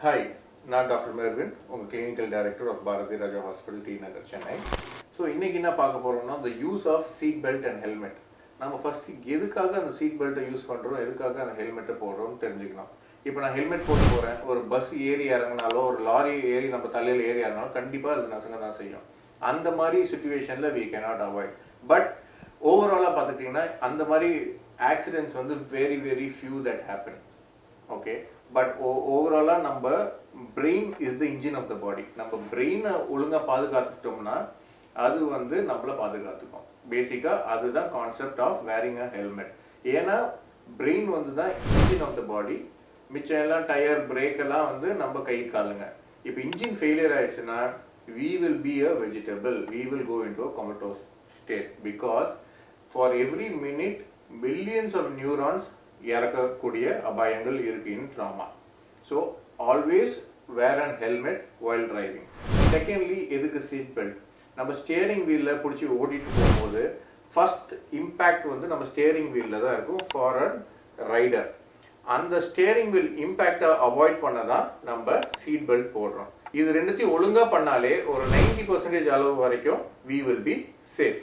Hi, I'm Dr. Mervin, Clinical Director of Bharathi Rajaa Hospital, Nagar, Chennai. So, இன்னைக்கு என்ன பார்க்க போறோம்னா the use of seat belt and helmet. நாம first எதுக்காக அந்த சீட் பெல்ட்டை யூஸ் பண்றோம், எதுக்காக அந்த ஹெல்மெட்டை போடுறோம்னு தெரிஞ்சுக்கலாம். இப்போ நான் ஹெல்மெட் போட்டு போறேன், ஒரு பஸ் ஏறி இறங்கினாலோ ஒரு லாரி ஏறி நம்ம தலையில ஏறி இறங்கினாலும் கண்டிப்பா அது நசுங்க தான் செய்யும். அந்த மாதிரி சிச்சுவேஷன்ல we cannot avoid. பட் ஓவராலா பார்த்துட்டீங்கன்னா அந்த மாதிரி ஆக்சிடென்ட்ஸ் வந்து very few that happen. Okay, but overall நம்ம brain is the engine of the body. நம்ம brain ஒழுங்கா பாதுகாத்துட்டோம்னா அது வந்து நம்மள பாதுகாத்துக்கும். பேசிக்கா அதுதான் concept of wearing a helmet. ஏன்னா brain வந்து தான் engine of the body. மிச்சம் எல்லாம் டயர் பிரேக் எல்லாம் வந்து நம்ம கை காலுங்க. இப்போ இன்ஜின் ஃபெயிலியர் ஆயிடுச்சுன்னா we will be a vegetable. We will go into a comatose state because for every minute millions of neurons இறக்கக்கூடிய அபாயங்கள் இருக்கு in trauma. So always wear an helmet while driving. Secondly, எதுக்கு seat belt? நம்ம steering வீல்ல பிடிச்சி ஓட்டிட்டு போகும்போது first impact வந்து நம்ம steering வீல்ல தான் இருக்கும் ஃபார் அ ரைடர். அந்த ஸ்டியரிங் வீல் இம்பாக்டை அவாய்ட் பண்ண தான் நம்ம சீட் பெல்ட் போடுறோம். இது ரெண்டுத்தையும் ஒழுங்கா பண்ணாலே ஒரு 90% அளவு வரைக்கும் we will be safe.